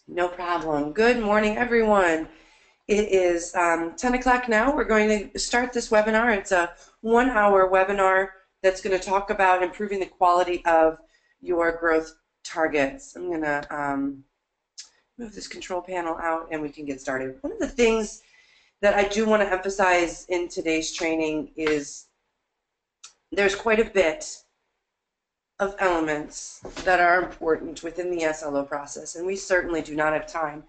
No problem. Good morning, everyone. It is 10 o'clock now. We're going to start this webinar. It's a 1-hour webinar that's going to talk about improving the quality of your growth targets. I'm going to move this control panel out and we can get started. One of the things that I do want to emphasize in today's training is there's quite a bit of elements that are important within the SLO process, and we certainly do not have time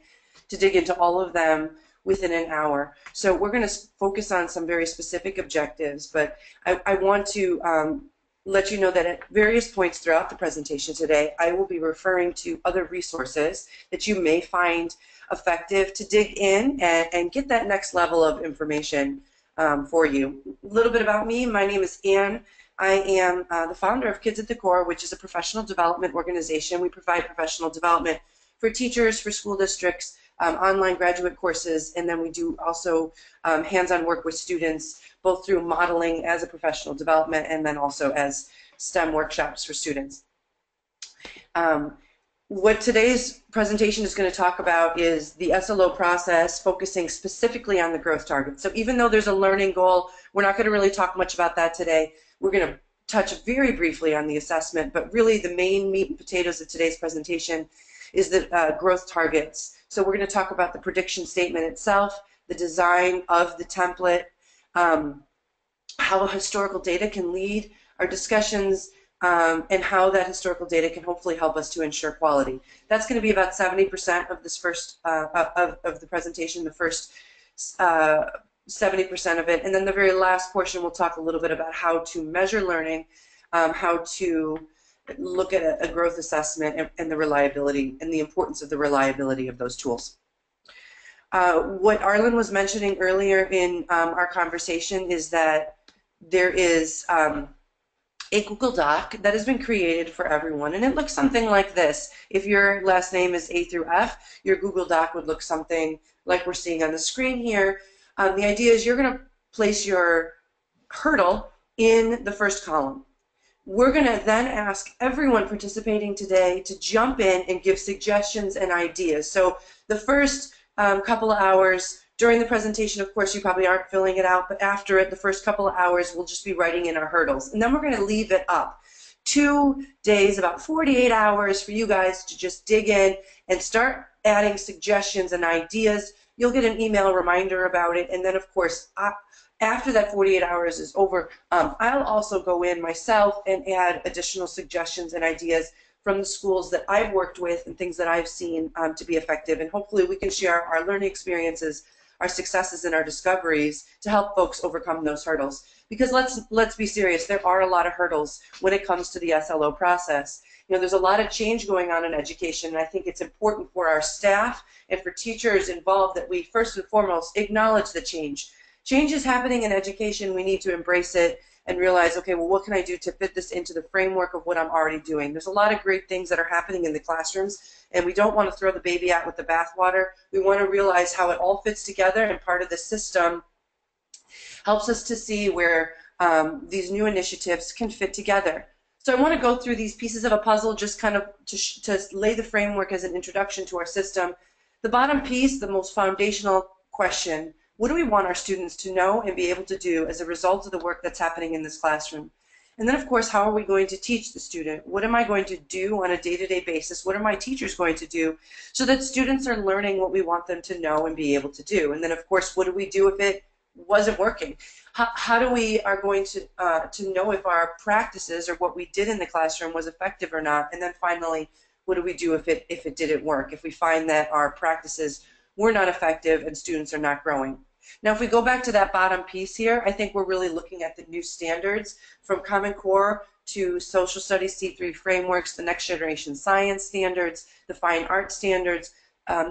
to dig into all of them within an hour. So we're going to focus on some very specific objectives, but I want to let you know that at various points throughout the presentation today, I will be referring to other resources that you may find effective to dig in and get that next level of information for you. A little bit about me. My name is Ann. I am the founder of Kids at the Core, which is a professional development organization. We provide professional development for teachers, for school districts, online graduate courses, and then we do also hands-on work with students, both through modeling as a professional development and then also as STEM workshops for students. What today's presentation is going to talk about is the SLO process, focusing specifically on the growth target. So even though there's a learning goal, we're not going to really talk much about that today. We're going to touch very briefly on the assessment, but really the main meat and potatoes of today's presentation is the growth targets. So we're going to talk about the prediction statement itself, the design of the template, how historical data can lead our discussions, and how that historical data can hopefully help us to ensure quality. That's going to be about 70% of this first of the presentation, the first 70% of it, and then the very last portion we'll talk a little bit about how to measure learning, how to look at a growth assessment and the reliability and the importance of the reliability of those tools. What Arlen was mentioning earlier in our conversation is that there is a Google Doc that has been created for everyone, and it looks something like this. If your last name is A through F, your Google Doc would look something like we're seeing on the screen here. The idea is you're going to place your hurdle in the first column. We're going to then ask everyone participating today to jump in and give suggestions and ideas. So the first couple of hours during the presentation, of course, you probably aren't filling it out, but after it, the first couple of hours, we'll just be writing in our hurdles. And then we're going to leave it up 2 days, about 48 hours for you guys to just dig in and start adding suggestions and ideas. You'll get an email reminder about it, and then, of course, after that 48 hours is over, I'll also go in myself and add additional suggestions and ideas from the schools that I've worked with and things that I've seen to be effective, and hopefully we can share our learning experiences, our successes, and our discoveries to help folks overcome those hurdles. Because let's be serious, there are a lot of hurdles when it comes to the SLO process. You know, there's a lot of change going on in education, and I think it's important for our staff and for teachers involved that we first and foremost acknowledge the change. Change is happening in education. We need to embrace it and realize, okay, well, what can I do to fit this into the framework of what I'm already doing? There's a lot of great things that are happening in the classrooms, and we don't want to throw the baby out with the bathwater. We want to realize how it all fits together, and part of the system helps us to see where these new initiatives can fit together. So I want to go through these pieces of a puzzle just kind of to lay the framework as an introduction to our system. The bottom piece, the most foundational question: what do we want our students to know and be able to do as a result of the work that's happening in this classroom? And then, of course, how are we going to teach the student? What am I going to do on a day-to-day basis? What are my teachers going to do so that students are learning what we want them to know and be able to do? And then, of course, what do we do if it wasn't working? How do we are going to know if our practices or what we did in the classroom was effective or not? And then finally, what do we do if it didn't work? If we find that our practices were not effective and students are not growing. Now, if we go back to that bottom piece here, I think we're really looking at the new standards from Common Core to Social Studies C3 frameworks, the Next Generation Science standards, the Fine Arts standards.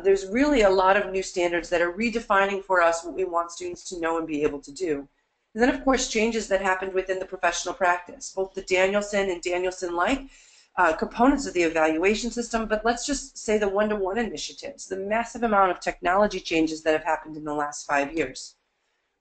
There's really a lot of new standards that are redefining for us what we want students to know and be able to do. And then, of course, changes that happened within the professional practice, both the Danielson and Danielson-like components of the evaluation system, but let's just say the one-to-one initiatives, the massive amount of technology changes that have happened in the last 5 years.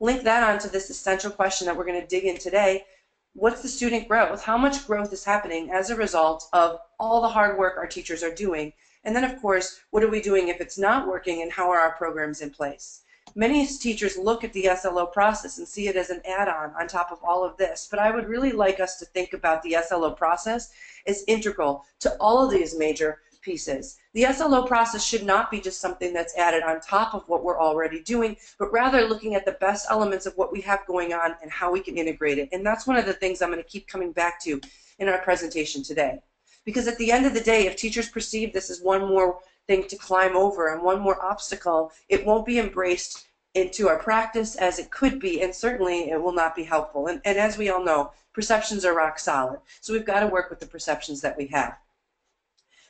Link that onto this essential question that we're going to dig in today. What's the student growth? How much growth is happening as a result of all the hard work our teachers are doing? And then, of course, what are we doing if it's not working, and how are our programs in place? Many teachers look at the SLO process and see it as an add-on on top of all of this, but I would really like us to think about the SLO process as integral to all of these major pieces. The SLO process should not be just something that's added on top of what we're already doing, but rather looking at the best elements of what we have going on and how we can integrate it. And that's one of the things I'm going to keep coming back to in our presentation today. Because at the end of the day, if teachers perceive this as one more thing to climb over and one more obstacle, it won't be embraced into our practice as it could be, and certainly it will not be helpful. And as we all know, perceptions are rock solid. So we've got to work with the perceptions that we have.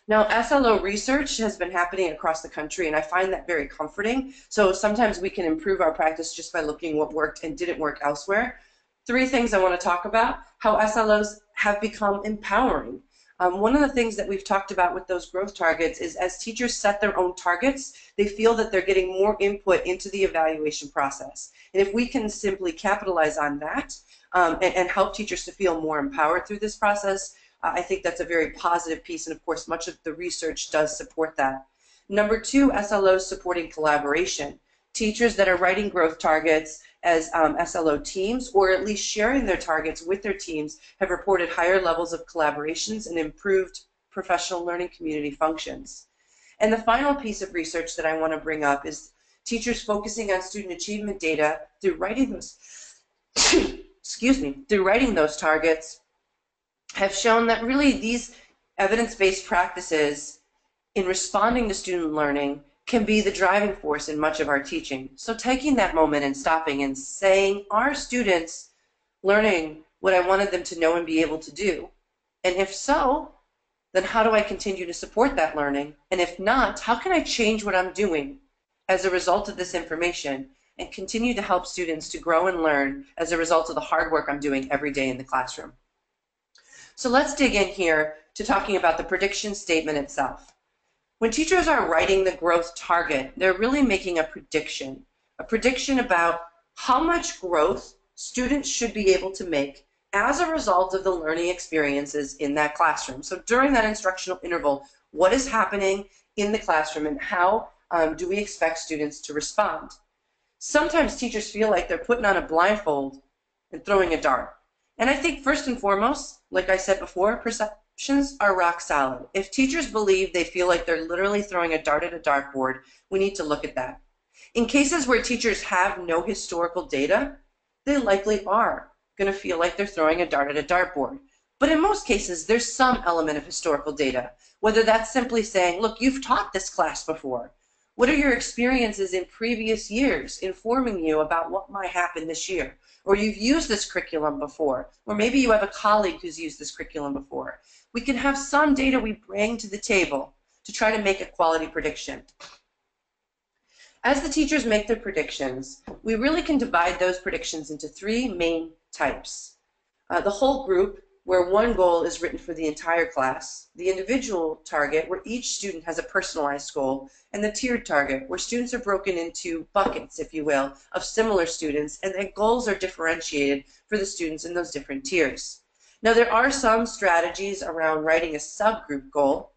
Now, SLO research has been happening across the country, and I find that very comforting. So sometimes we can improve our practice just by looking what worked and didn't work elsewhere. 3 things I want to talk about: how SLOs have become empowering. One of the things that we've talked about with those growth targets is as teachers set their own targets, they feel that they're getting more input into the evaluation process. And if we can simply capitalize on that and help teachers to feel more empowered through this process, I think that's a very positive piece, and of course much of the research does support that. Number 2, SLOs supporting collaboration. Teachers that are writing growth targets as SLO teams, or at least sharing their targets with their teams, have reported higher levels of collaborations and improved professional learning community functions. And the final piece of research that I want to bring up is teachers focusing on student achievement data through writing those through writing those targets have shown that really these evidence-based practices in responding to student learning can be the driving force in much of our teaching. So taking that moment and stopping and saying, are students learning what I wanted them to know and be able to do? And if so, then how do I continue to support that learning? And if not, how can I change what I'm doing as a result of this information and continue to help students to grow and learn as a result of the hard work I'm doing every day in the classroom? So let's dig in here to talking about the prediction statement itself. When teachers are writing the growth target, they're really making a prediction about how much growth students should be able to make as a result of the learning experiences in that classroom. So during that instructional interval, what is happening in the classroom and how do we expect students to respond? Sometimes teachers feel like they're putting on a blindfold and throwing a dart. And I think first and foremost, like I said before, perceptions are rock solid. If teachers believe they feel like they're literally throwing a dart at a dartboard, we need to look at that. In cases where teachers have no historical data, they likely are going to feel like they're throwing a dart at a dartboard. But in most cases, there's some element of historical data, whether that's simply saying, look, you've taught this class before. What are your experiences in previous years informing you about what might happen this year? Or you've used this curriculum before, or maybe you have a colleague who's used this curriculum before. We can have some data we bring to the table to try to make a quality prediction. As the teachers make their predictions, we really can divide those predictions into 3 main types. The whole group, where one goal is written for the entire class, the individual target, where each student has a personalized goal, and the tiered target, where students are broken into buckets, if you will, of similar students, and the goals are differentiated for the students in those different tiers. Now, there are some strategies around writing a subgroup goal,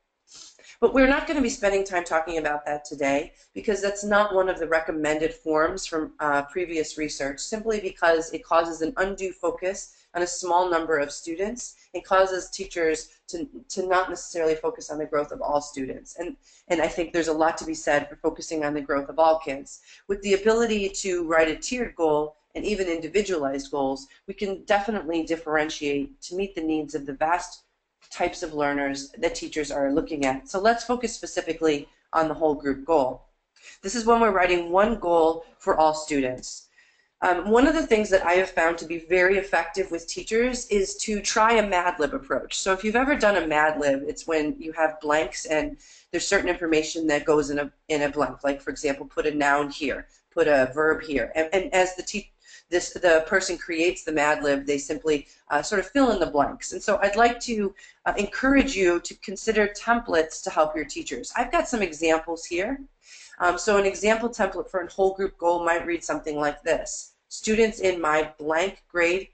but we're not going to be spending time talking about that today because that's not one of the recommended forms from previous research, simply because it causes an undue focus on a small number of students. It causes teachers to not necessarily focus on the growth of all students. And I think there's a lot to be said for focusing on the growth of all kids. With the ability to write a tiered goal and even individualized goals, we can definitely differentiate to meet the needs of the vast types of learners that teachers are looking at. So let's focus specifically on the whole group goal. This is when we're writing one goal for all students. One of the things that I have found to be very effective with teachers is to try a Mad Lib approach. So if you've ever done a Mad Lib, it's when you have blanks and there's certain information that goes in a blank. Like, for example, put a noun here, put a verb here. And as the person creates the Mad Lib, they simply sort of fill in the blanks. And so I'd like to encourage you to consider templates to help your teachers. I've got some examples here. So an example template for a whole group goal might read something like this. Students in my blank grade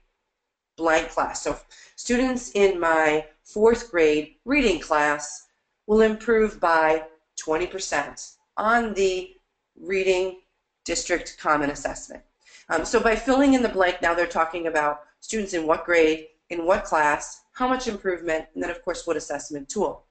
blank class. So students in my 4th grade reading class will improve by 20% on the reading district common assessment. So by filling in the blank, now they're talking about students in what grade, in what class, how much improvement, and then of course what assessment tool.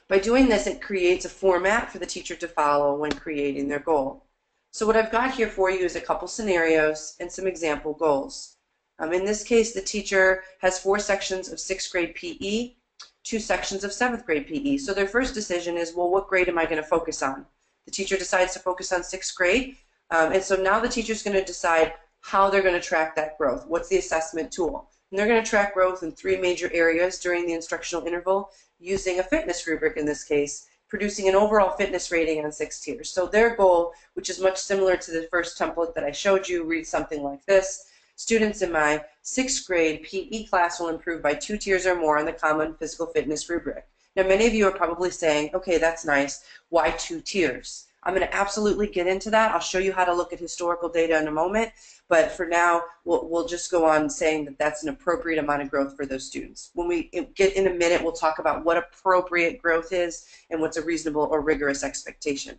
By doing this, it creates a format for the teacher to follow when creating their goal. So what I've got here for you is a couple scenarios and some example goals. In this case, the teacher has 4 sections of 6th grade PE, 2 sections of 7th grade PE. So their first decision is, well, what grade am I going to focus on? The teacher decides to focus on 6th grade, and so now the teacher's going to decide how they're going to track that growth. What's the assessment tool? And they're going to track growth in 3 major areas during the instructional interval using a fitness rubric in this case, producing an overall fitness rating on 6 tiers. So their goal, which is much similar to the first template that I showed you, reads something like this. Students in my 6th grade PE class will improve by 2 tiers or more on the common physical fitness rubric. Now many of you are probably saying, okay, that's nice. Why 2 tiers? I'm going to absolutely get into that. I'll show you how to look at historical data in a moment, but for now, we'll just go on saying that that's an appropriate amount of growth for those students. When we get in a minute, we'll talk about what appropriate growth is and what's a reasonable or rigorous expectation.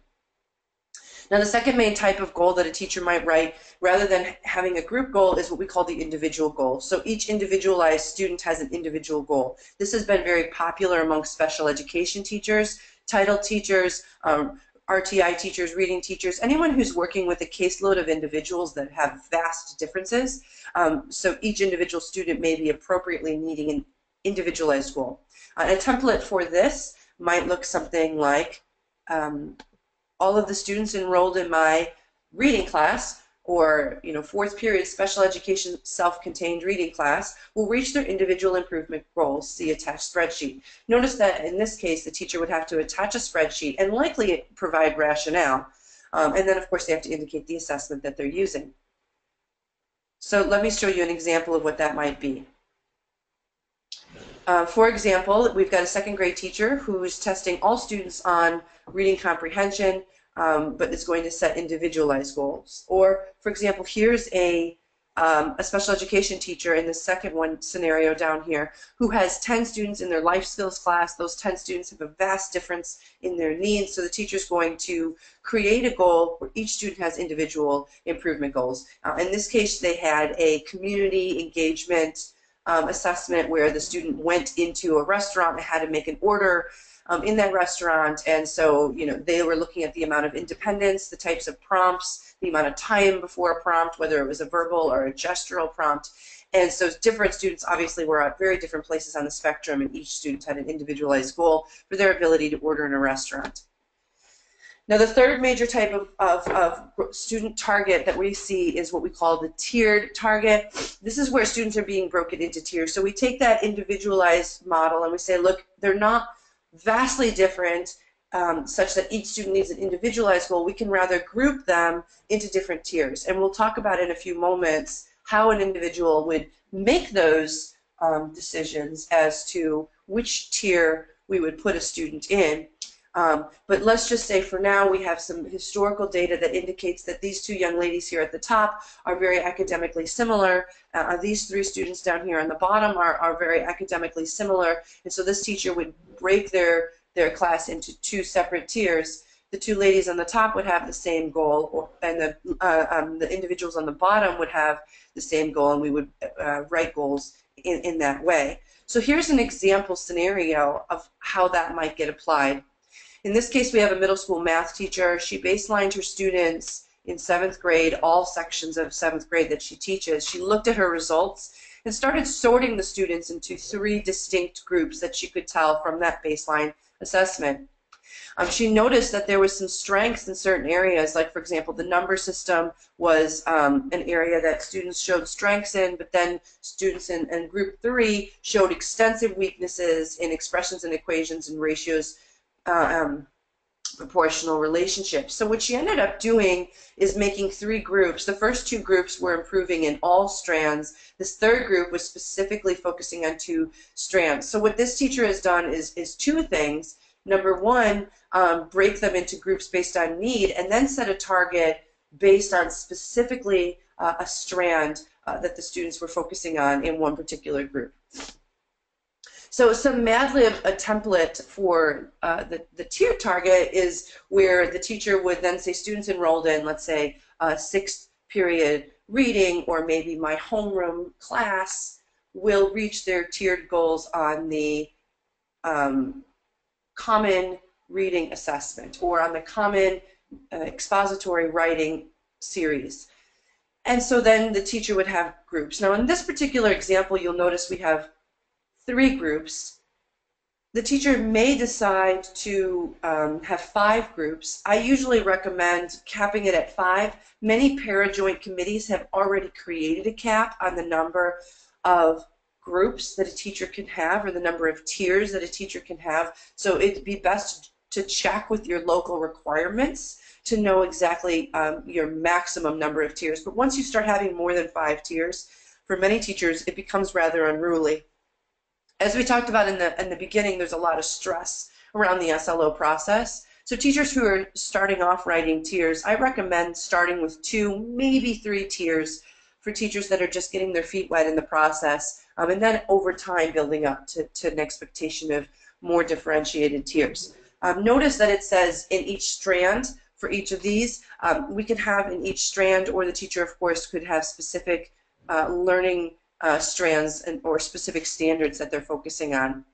Now, the second main type of goal that a teacher might write, rather than having a group goal, is what we call the individual goal. So each individualized student has an individual goal. This has been very popular among special education teachers, title teachers, RTI teachers, reading teachers, anyone who's working with a caseload of individuals that have vast differences. So each individual student may be appropriately needing an individualized goal. A template for this might look something like all of the students enrolled in my reading class, or 4th period special education self-contained reading class, will reach their individual improvement goals. See attached spreadsheet. Notice that in this case the teacher would have to attach a spreadsheet and likely provide rationale, and then of course they have to indicate the assessment that they're using. So let me show you an example of what that might be. For example, we've got a 2nd grade teacher who is testing all students on reading comprehension, but is going to set individualized goals. Or, for example, here's a special education teacher in the second one scenario down here who has 10 students in their life skills class. Those 10 students have a vast difference in their needs, so the teacher's going to create a goal where each student has individual improvement goals. In this case, they had a community engagement assessment where the student went into a restaurant and had to make an order in that restaurant, and so they were looking at the amount of independence, the types of prompts, the amount of time before a prompt, whether it was a verbal or a gestural prompt. And so different students obviously were at very different places on the spectrum, and each student had an individualized goal for their ability to order in a restaurant. Now, the third major type of student target that we see is what we call the tiered target. This is where students are being broken into tiers. So we take that individualized model and we say, look, they're not vastly different such that each student needs an individualized goal. We can rather group them into different tiers. And we'll talk about in a few moments how an individual would make those decisions as to which tier we would put a student in. But let's just say for now we have some historical data that indicates that these 2 young ladies here at the top are very academically similar. These 3 students down here on the bottom are very academically similar, and so this teacher would break their class into 2 separate tiers. The 2 ladies on the top would have the same goal, and the individuals on the bottom would have the same goal, and we would write goals in that way. So here's an example scenario of how that might get applied. In this case, we have a middle school math teacher. She baselined her students in 7th grade, all sections of 7th grade that she teaches. She looked at her results and started sorting the students into 3 distinct groups that she could tell from that baseline assessment. She noticed that there was some strengths in certain areas, like, for example, the number system was an area that students showed strengths in, but then students in group 3 showed extensive weaknesses in expressions and equations and ratios, proportional relationships. So what she ended up doing is making 3 groups. The first 2 groups were improving in all strands. This third group was specifically focusing on 2 strands. So what this teacher has done is 2 things. Number 1, break them into groups based on need, and then set a target based on specifically a strand that the students were focusing on in one particular group. So some Mad Lib, a template for the tier target is where the teacher would then say students enrolled in, let's say, a 6th period reading, or maybe my homeroom class will reach their tiered goals on the common reading assessment or on the common expository writing series. And so then the teacher would have groups. Now in this particular example, you'll notice we have 3 groups. The teacher may decide to have 5 groups. I usually recommend capping it at 5. Many para-joint committees have already created a cap on the number of groups that a teacher can have, or the number of tiers that a teacher can have. So it'd be best to check with your local requirements to know exactly your maximum number of tiers. But once you start having more than 5 tiers, for many teachers, it becomes rather unruly. As we talked about in the beginning, there's a lot of stress around the SLO process. So teachers who are starting off writing tiers, I recommend starting with 2, maybe 3 tiers for teachers that are just getting their feet wet in the process, and then over time building up to an expectation of more differentiated tiers. Notice that it says in each strand for each of these, we can have in each strand, or the teacher, of course, could have specific learning strands or specific standards that they're focusing on.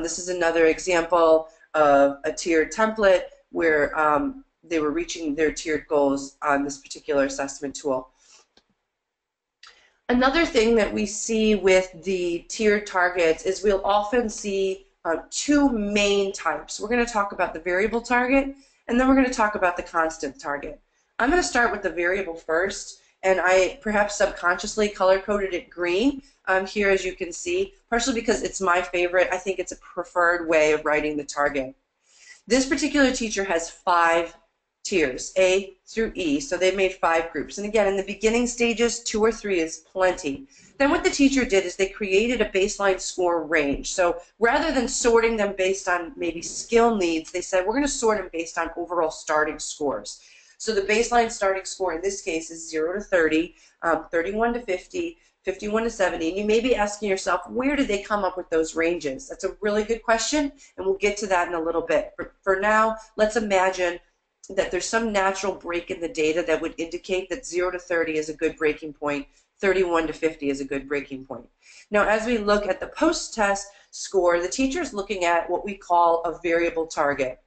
This is another example of a tiered template where they were reaching their tiered goals on this particular assessment tool. Another thing that we see with the tiered targets is we'll often see 2 main types. We're going to talk about the variable target, and then we're going to talk about the constant target. I'm going to start with the variable first, and I perhaps subconsciously color-coded it green here, as you can see, partially because it's my favorite. I think it's a preferred way of writing the target. This particular teacher has 5 tiers, A through E, so they made 5 groups. And again, in the beginning stages, 2 or 3 is plenty. Then what the teacher did is they created a baseline score range. So rather than sorting them based on maybe skill needs, they said we're going to sort them based on overall starting scores. So the baseline starting score in this case is 0 to 30, 31 to 50, 51 to 70, and you may be asking yourself, where did they come up with those ranges? That's a really good question, and we'll get to that in a little bit. For now, let's imagine that there's some natural break in the data that would indicate that 0 to 30 is a good breaking point, 31 to 50 is a good breaking point. Now, as we look at the post-test score, the teacher is looking at what we call a variable target.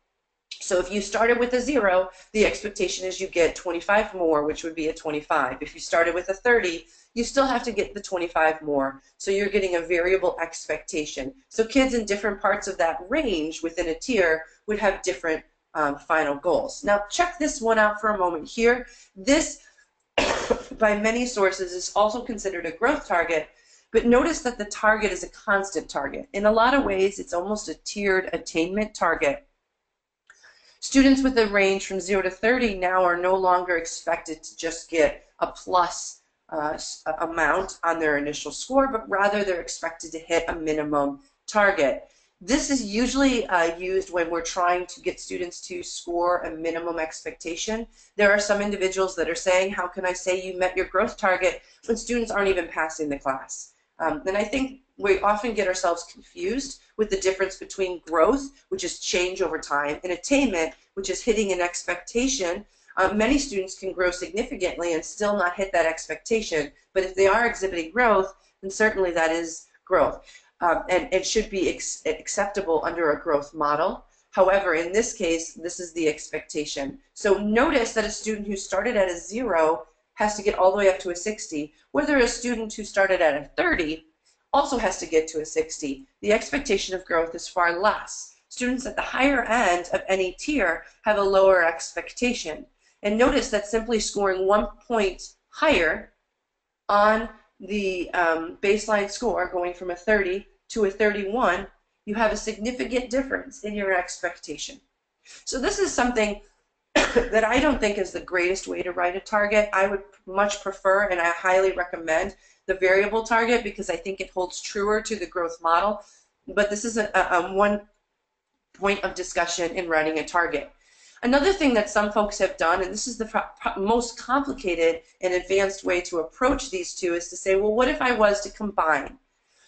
So if you started with a 0, the expectation is you get 25 more, which would be a 25. If you started with a 30, you still have to get the 25 more. So you're getting a variable expectation. So kids in different parts of that range within a tier would have different final goals. Now check this one out for a moment here. This, by many sources, is also considered a growth target, but notice that the target is a constant target. In a lot of ways, it's almost a tiered attainment target. Students with a range from 0 to 30 now are no longer expected to just get a plus amount on their initial score, but rather they're expected to hit a minimum target. This is usually used when we're trying to get students to score a minimum expectation. There are some individuals that are saying, how can I say you met your growth target when students aren't even passing the class? And I think we often get ourselves confused with the difference between growth, which is change over time, and attainment, which is hitting an expectation. Many students can grow significantly and still not hit that expectation, but if they are exhibiting growth, then certainly that is growth. And it should be acceptable under a growth model. However, in this case, this is the expectation. So notice that a student who started at a 0 has to get all the way up to a 60, whether a student who started at a 30 also has to get to a 60. The expectation of growth is far less. Students at the higher end of any tier have a lower expectation. And notice that simply scoring 1 point higher on the baseline score, going from a 30 to a 31, you have a significant difference in your expectation. So this is something that I don't think is the greatest way to write a target. I would much prefer, and I highly recommend, the variable target because I think it holds truer to the growth model. But this is one point of discussion in writing a target. Another thing that some folks have done, and this is the most complicated and advanced way to approach these two, is to say, well, what if I was to combine?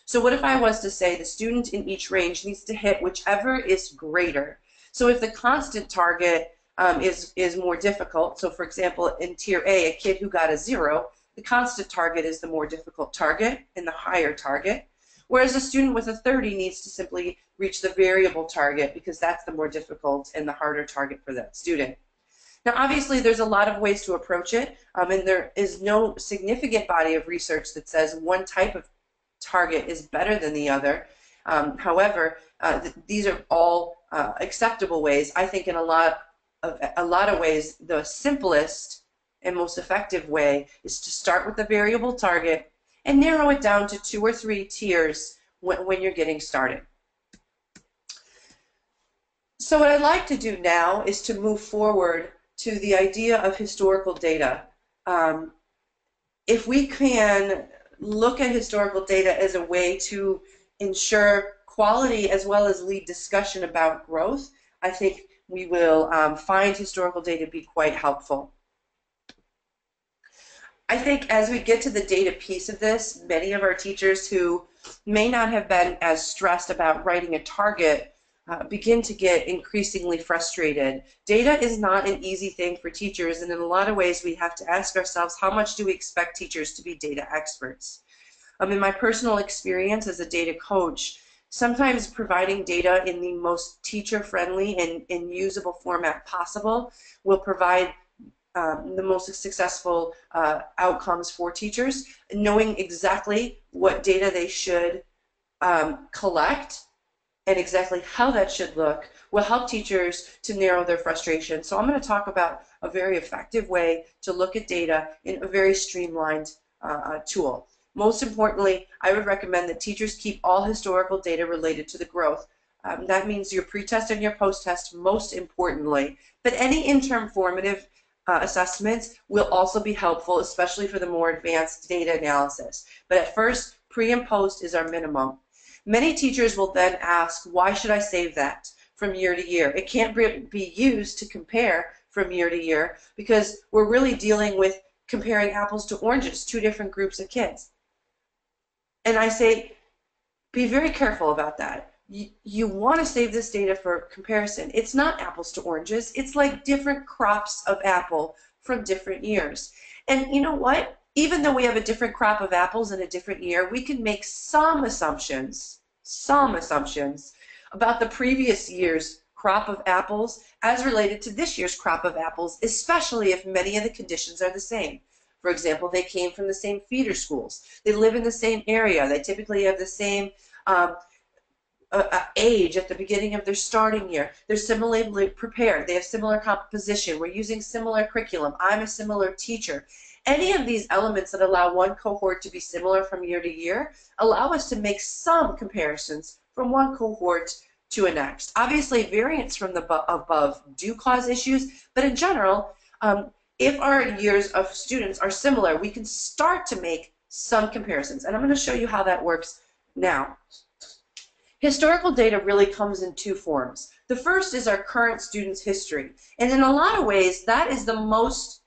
So what if I was to say the student in each range needs to hit whichever is greater? So if the constant target is more difficult, so for example, in Tier A, a kid who got a 0, the constant target is the more difficult target and the higher target, whereas a student with a 30 needs to simply reach the variable target because that's the more difficult and the harder target for that student. Now, obviously, there's a lot of ways to approach it, and there is no significant body of research that says one type of target is better than the other. However, these are all acceptable ways. I think in a lot of ways, the simplest and most effective way is to start with the variable target and narrow it down to 2 or 3 tiers when you're getting started. So what I'd like to do now is to move forward to the idea of historical data. If we can look at historical data as a way to ensure quality as well as lead discussion about growth, I think we will find historical data to be quite helpful. I think as we get to the data piece of this, many of our teachers who may not have been as stressed about writing a target begin to get increasingly frustrated. Data is not an easy thing for teachers, and in a lot of ways we have to ask ourselves, how much do we expect teachers to be data experts? In my personal experience as a data coach, sometimes providing data in the most teacher-friendly and usable format possible will provide the most successful outcomes for teachers. Knowing exactly what data they should collect and exactly how that should look will help teachers to narrow their frustration. So I'm going to talk about a very effective way to look at data in a very streamlined tool. Most importantly, I would recommend that teachers keep all historical data related to the growth. That means your pre-test and your post-test most importantly, but any interim formative assessments will also be helpful, especially for the more advanced data analysis. But at first, pre and post is our minimum. Many teachers will then ask, why should I save that from year to year? It can't be used to compare from year to year because we're really dealing with comparing apples to oranges, 2 different groups of kids. And I say, be very careful about that. You want to save this data for comparison. It's not apples to oranges. It's like different crops of apple from different years. And you know what? Even though we have a different crop of apples in a different year, we can make some assumptions about the previous year's crop of apples as related to this year's crop of apples, especially if many of the conditions are the same. For example, they came from the same feeder schools. They live in the same area. They typically have the same age at the beginning of their starting year. They're similarly prepared. They have similar composition. We're using similar curriculum. I'm a similar teacher. Any of these elements that allow one cohort to be similar from year to year allow us to make some comparisons from one cohort to a next. Obviously, variance from the above do cause issues, but in general, if our years of students are similar, we can start to make some comparisons. And I'm going to show you how that works now. Historical data really comes in 2 forms. The first is our current students' history. And in a lot of ways, that is the most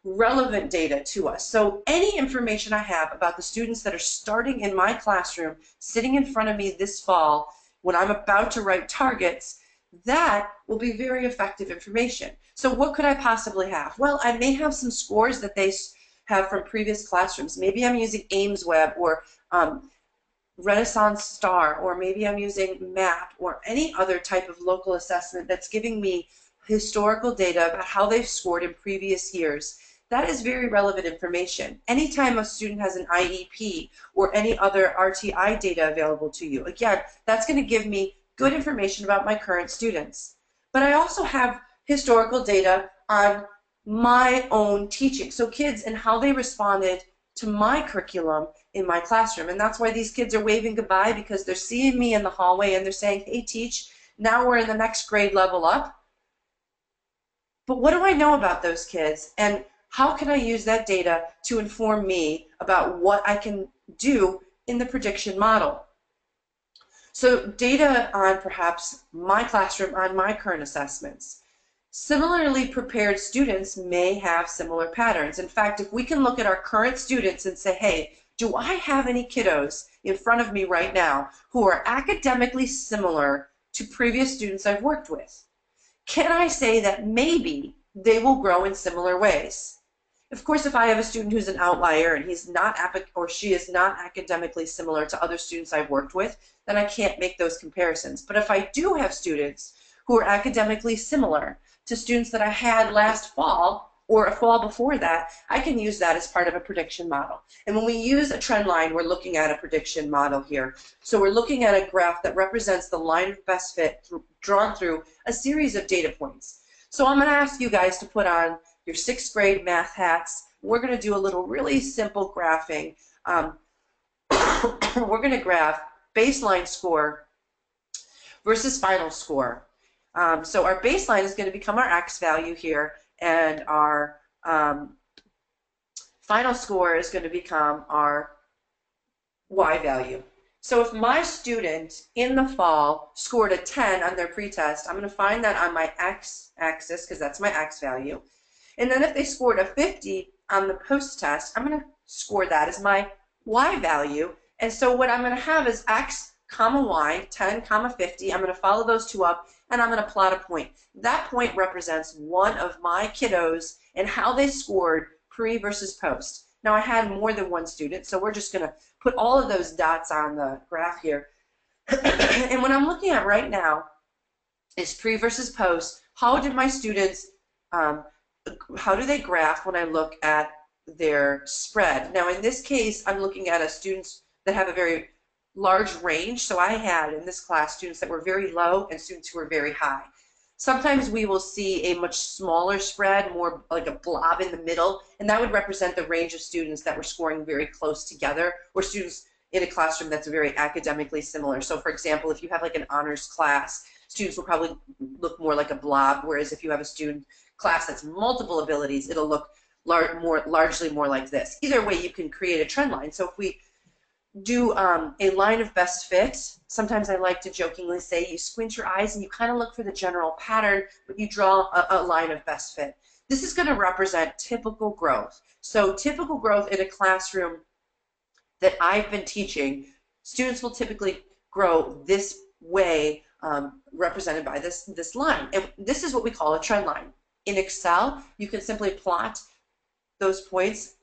relevant data to us. So any information I have about the students that are starting in my classroom, sitting in front of me this fall, when I'm about to write targets, that will be very effective information. So what could I possibly have? Well, I may have some scores that they have from previous classrooms. Maybe I'm using Ames Web or Renaissance Star, or maybe I'm using MAP or any other type of local assessment that's giving me historical data about how they've scored in previous years. That is very relevant information. Anytime a student has an IEP or any other RTI data available to you, again, that's going to give me good information about my current students. But I also have historical data on my own teaching, so kids and how they responded to my curriculum in my classroom. And that's why these kids are waving goodbye, because they're seeing me in the hallway and they're saying, hey, teach, now we're in the next grade level up. But what do I know about those kids? And how can I use that data to inform me about what I can do in the prediction model? So data on perhaps my classroom, on my current assessments. Similarly prepared students may have similar patterns. In fact, if we can look at our current students and say, hey, do I have any kiddos in front of me right now who are academically similar to previous students I've worked with? Can I say that maybe they will grow in similar ways? Of course, if I have a student who's an outlier and he's not or she is not academically similar to other students I've worked with, then I can't make those comparisons. But if I do have students who are academically similar to students that I had last fall or a fall before that, I can use that as part of a prediction model. And when we use a trend line, we're looking at a prediction model here. So we're looking at a graph that represents the line of best fit drawn through a series of data points. So I'm going to ask you guys to put on your 6th grade math hats. We're going to do a little really simple graphing. We're going to graph baseline score versus final score. So our baseline is going to become our X value here, and our final score is going to become our Y value. So if my student in the fall scored a 10 on their pretest, I'm going to find that on my X axis because that's my X value. And then if they scored a 50 on the post-test, I'm going to score that as my Y value. And so what I'm going to have is X, comma Y, 10, comma 50. I'm going to follow those two up, and I'm going to plot a point. That point represents one of my kiddos and how they scored pre versus post. Now I had more than one student, so we're just going to put all of those dots on the graph here. And what I'm looking at right now is pre versus post. How did my students, how do they graph when I look at their spread? Now in this case, I'm looking at students that have a very large range. So I had in this class students that were very low and students who were very high. Sometimes we will see a much smaller spread, more like a blob in the middle, and that would represent the range of students that were scoring very close together, or students in a classroom that's very academically similar. So for example, if you have like an honors class, students will probably look more like a blob, whereas if you have a student class that's multiple abilities, it'll look largely more like this. Either way, you can create a trend line. So if we do a line of best fit, sometimes I like to jokingly say you squint your eyes and you kind of look for the general pattern, but you draw a line of best fit. This is going to represent typical growth. So typical growth in a classroom that I've been teaching, students will typically grow this way, represented by this line. And this is what we call a trend line. In Excel, you can simply plot those points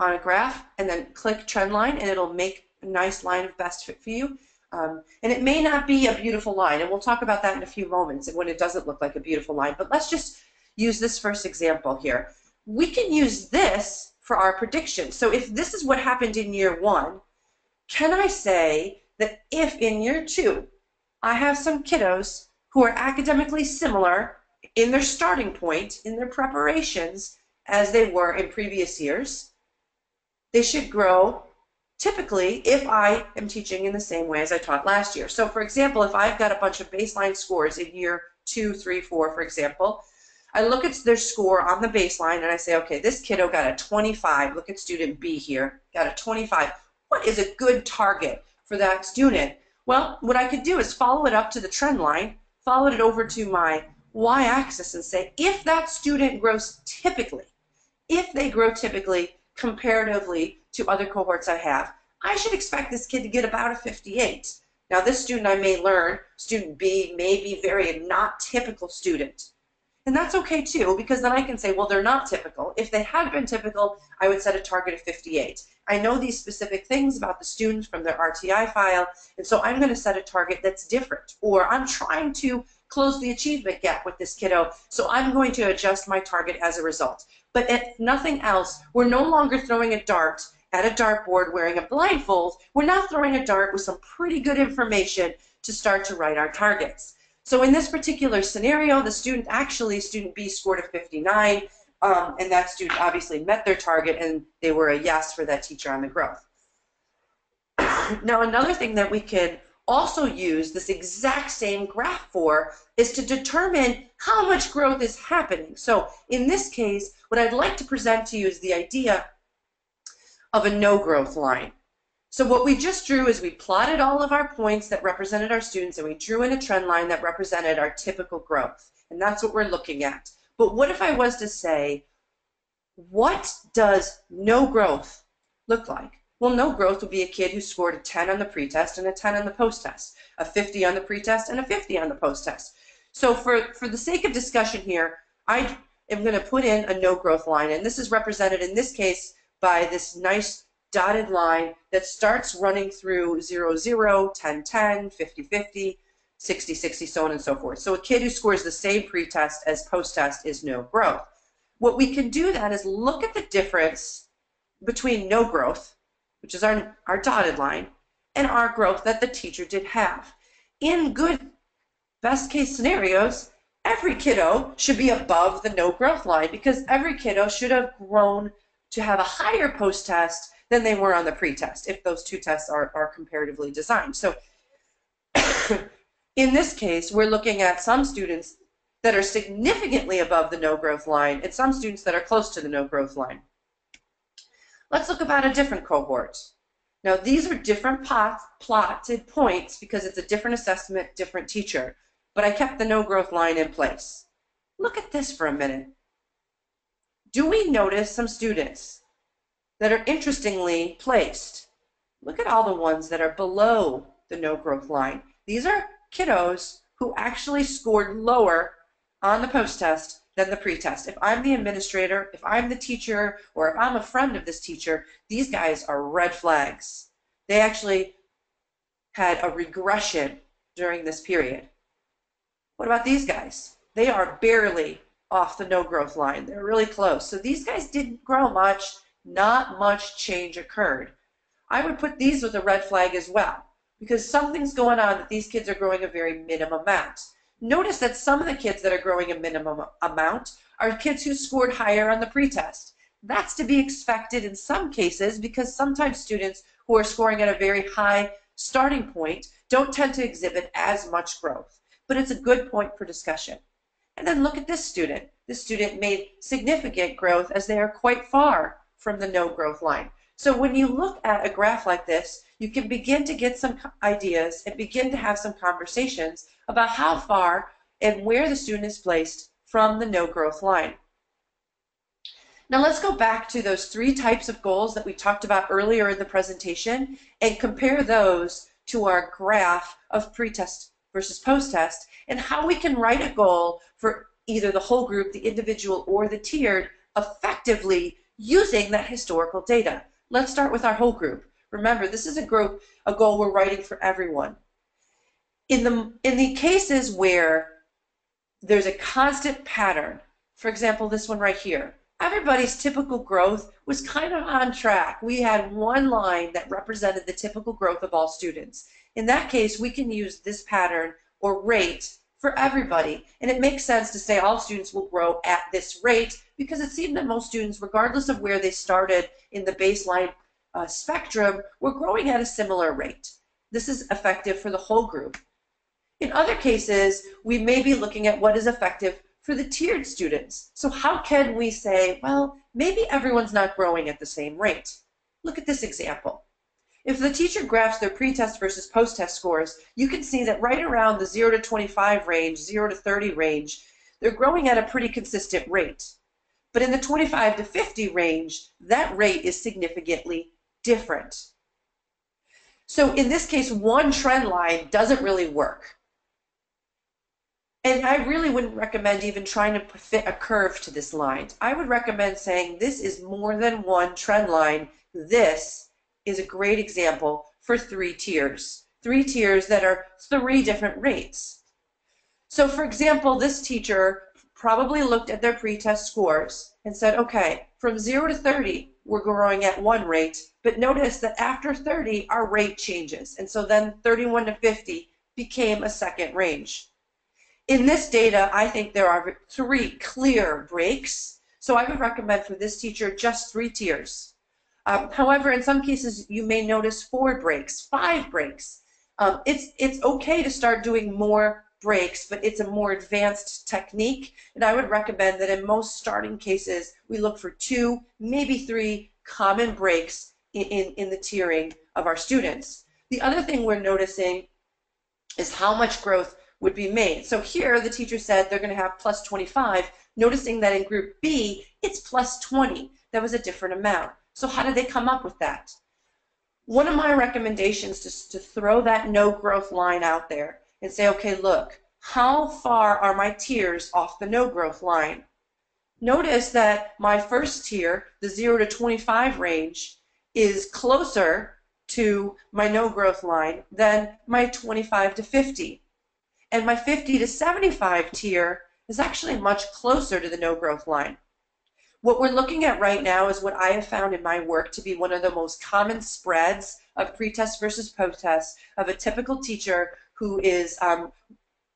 on a graph and then click trend line, and it'll make a nice line of best fit for you. And it may not be a beautiful line, and we'll talk about that in a few moments and when it doesn't look like a beautiful line. But let's just use this first example here. We can use this for our prediction. So if this is what happened in year 1, can I say that if in year 2 I have some kiddos who are academically similar in their starting point, in their preparations, as they were in previous years, they should grow typically if I am teaching in the same way as I taught last year. So for example, if I've got a bunch of baseline scores in year 2, 3, 4, for example, I look at their score on the baseline and I say, okay, this kiddo got a 25. Look at student B here, got a 25. What is a good target for that student? Well, what I could do is follow it up to the trend line, follow it over to my y-axis and say, if that student grows typically, if they grow typically comparatively to other cohorts I have, I should expect this kid to get about a 58. Now this student I may learn, student B may be very not typical student. And that's okay too, because then I can say, well, they're not typical. If they had been typical, I would set a target of 58. I know these specific things about the student from their RTI file, and so I'm going to set a target that's different. Or I'm trying to close the achievement gap with this kiddo, so I'm going to adjust my target as a result. But if nothing else, we're no longer throwing a dart at a dartboard wearing a blindfold. We're now throwing a dart with some pretty good information to start to write our targets. So in this particular scenario, the student B scored a 59, and that student obviously met their target, and they were a yes for that teacher on the growth. Now another thing that we can also use this exact same graph for is to determine how much growth is happening. So in this case, what I'd like to present to you is the idea of a no growth line. So what we just drew is we plotted all of our points that represented our students, and we drew in a trend line that represented our typical growth. And that's what we're looking at. But what if I was to say, what does no growth look like? Well, no growth would be a kid who scored a 10 on the pretest and a 10 on the post-test, a 50 on the pretest and a 50 on the post-test. So for the sake of discussion here, I am going to put in a no growth line, and this is represented in this case by this nice dotted line that starts running through 0, 0, 10, 10, 50, 50, 60, 60, so on and so forth. So a kid who scores the same pretest as post-test is no growth. What we can do then is look at the difference between no growth, which is our dotted line, and our growth that the teacher did have. In good, best case scenarios, every kiddo should be above the no growth line because every kiddo should have grown to have a higher post-test than they were on the pretest, if those two tests are comparatively designed. So in this case, we're looking at some students that are significantly above the no growth line and some students that are close to the no growth line. Let's look about a different cohort. Now these are different plotted points because it's a different assessment, different teacher, but I kept the no growth line in place. Look at this for a minute. Do we notice some students that are interestingly placed? Look at all the ones that are below the no growth line. These are kiddos who actually scored lower on the post-test than the pretest. If I'm the administrator, if I'm the teacher, or if I'm a friend of this teacher, these guys are red flags. They actually had a regression during this period. What about these guys? They are barely off the no growth line. They're really close. So these guys didn't grow much. Not much change occurred. I would put these with a red flag as well because something's going on that these kids are growing a very minimum amount. Notice that some of the kids that are growing a minimum amount are kids who scored higher on the pretest. That's to be expected in some cases because sometimes students who are scoring at a very high starting point don't tend to exhibit as much growth. But it's a good point for discussion. And then look at this student. This student made significant growth as they are quite far from the no growth line. So when you look at a graph like this, you can begin to get some ideas and begin to have some conversations about how far and where the student is placed from the no growth line. Now let's go back to those 3 types of goals that we talked about earlier in the presentation and compare those to our graph of pretest versus post-test and how we can write a goal for either the whole group, the individual, or the tiered effectively using that historical data. Let's start with our whole group. Remember, this is a goal we're writing for everyone. In the cases where there's a constant pattern, for example, this one right here, everybody's typical growth was kind of on track. We had one line that represented the typical growth of all students. In that case, we can use this pattern or rate for everybody. And it makes sense to say all students will grow at this rate because it seemed that most students, regardless of where they started in the baseline spectrum, were growing at a similar rate. This is effective for the whole group. In other cases, we may be looking at what is effective for the tiered students. So how can we say, well, maybe everyone's not growing at the same rate? Look at this example. If the teacher graphs their pretest versus post-test scores, you can see that right around the 0 to 25 range, 0 to 30 range, they're growing at a pretty consistent rate. But in the 25 to 50 range, that rate is significantly different. So in this case, one trend line doesn't really work. And I really wouldn't recommend even trying to fit a curve to this line. I would recommend saying this is more than one trend line. This is a great example for 3 tiers. 3 tiers that are 3 different rates. So for example, this teacher probably looked at their pretest scores and said, okay, from 0 to 30, we're growing at one rate, but notice that after 30, our rate changes. And so then 31 to 50 became a second range. In this data, I think there are 3 clear breaks. So I would recommend for this teacher just 3 tiers. However, in some cases, you may notice 4 breaks, 5 breaks. It's okay to start doing more breaks, but it's a more advanced technique. And I would recommend that in most starting cases, we look for 2, maybe 3 common breaks in the tiering of our students. The other thing we're noticing is how much growth would be made. So here the teacher said they're going to have plus 25, noticing that in group B it's plus 20. That was a different amount. So how did they come up with that? One of my recommendations is to throw that no growth line out there and say, okay, look, how far are my tiers off the no growth line? Notice that my first tier, the 0 to 25 range, is closer to my no growth line than my 25 to 50. And my 50 to 75 tier is actually much closer to the no growth line. What we're looking at right now is what I have found in my work to be one of the most common spreads of pretest versus post-test of a typical teacher who is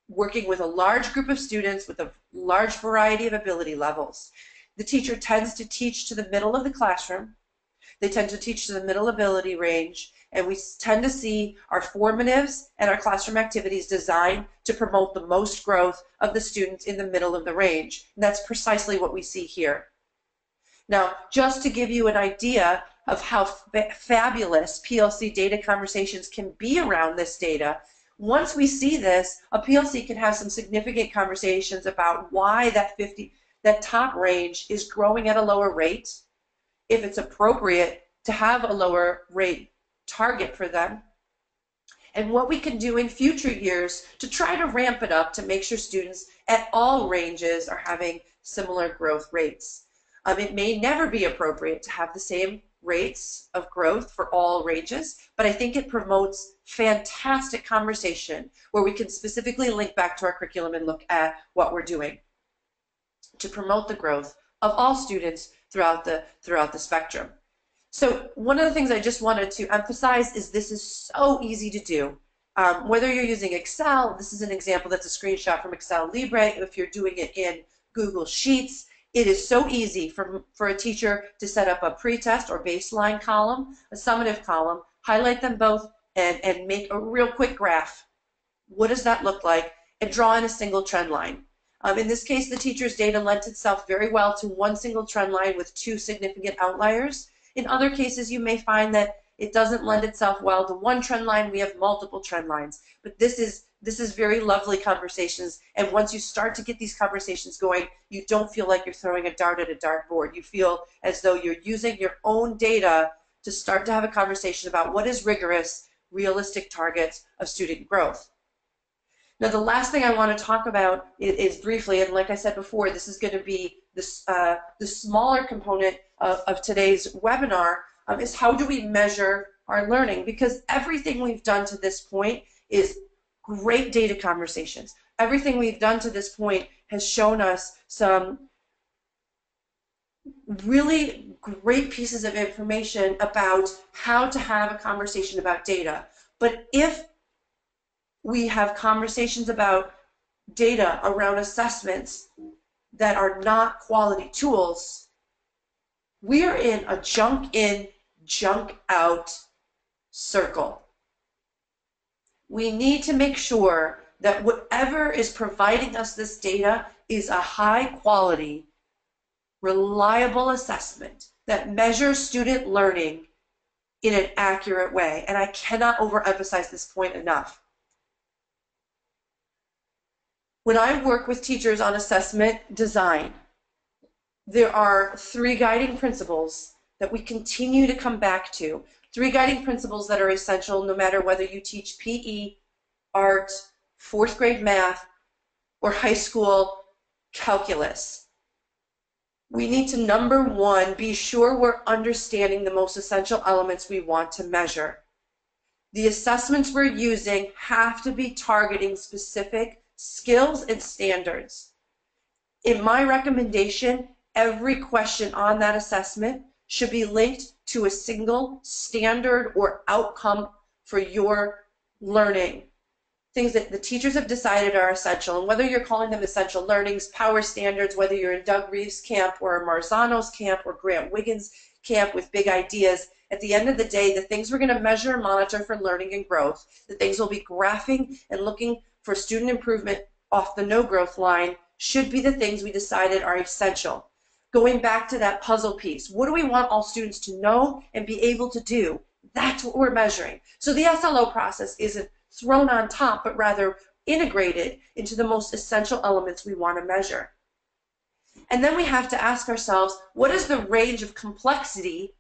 working with a large group of students with a large variety of ability levels. The teacher tends to teach to the middle of the classroom. They tend to teach to the middle ability range, and we tend to see our formatives and our classroom activities designed to promote the most growth of the students in the middle of the range. And that's precisely what we see here. Now, just to give you an idea of how fabulous PLC data conversations can be around this data, once we see this, a PLC can have some significant conversations about why that top range is growing at a lower rate, if it's appropriate to have a lower rate target for them, and what we can do in future years to try to ramp it up to make sure students at all ranges are having similar growth rates. It may never be appropriate to have the same rates of growth for all ranges, but I think it promotes fantastic conversation where we can specifically link back to our curriculum and look at what we're doing to promote the growth of all students throughout the spectrum. So one of the things I just wanted to emphasize is this is so easy to do. Whether you're using Excel, this is an example that's a screenshot from Excel Libre. If you're doing it in Google Sheets, it is so easy for a teacher to set up a pretest or baseline column, a summative column, highlight them both, and make a real quick graph. What does that look like? And draw in a single trend line. In this case, the teacher's data lent itself very well to one single trend line with two significant outliers. In other cases, you may find that it doesn't lend itself well to one trend line. We have multiple trend lines. But this is very lovely conversations, and once you start to get these conversations going, you don't feel like you're throwing a dart at a dartboard. You feel as though you're using your own data to start to have a conversation about what is rigorous, realistic targets of student growth. Now, the last thing I want to talk about is briefly, and like I said before, this is going to be the smaller component of today's webinar, is how do we measure our learning? Because everything we've done to this point is great data conversations. Everything we've done to this point has shown us some really great pieces of information about how to have a conversation about data. But if we have conversations about data around assessments that are not quality tools, we are in a junk in, junk out circle. We need to make sure that whatever is providing us this data is a high quality, reliable assessment that measures student learning in an accurate way. And I cannot overemphasize this point enough. When I work with teachers on assessment design, there are three guiding principles that we continue to come back to. Three guiding principles that are essential no matter whether you teach PE, art, fourth grade math, or high school calculus. We need to, number one, be sure we're understanding the most essential elements we want to measure. The assessments we're using have to be targeting specific skills and standards. In my recommendation, every question on that assessment should be linked to a single standard or outcome for your learning. Things that the teachers have decided are essential, and whether you're calling them essential learnings, power standards, whether you're in Doug Reeves' camp or Marzano's camp or Grant Wiggins' camp with big ideas, at the end of the day, the things we're going to measure and monitor for learning and growth, the things we'll be graphing and looking for student improvement off the no growth line, should be the things we decided are essential. Going back to that puzzle piece, what do we want all students to know and be able to do? That's what we're measuring. So the SLO process isn't thrown on top, but rather integrated into the most essential elements we want to measure. And then we have to ask ourselves, what is the range of complexity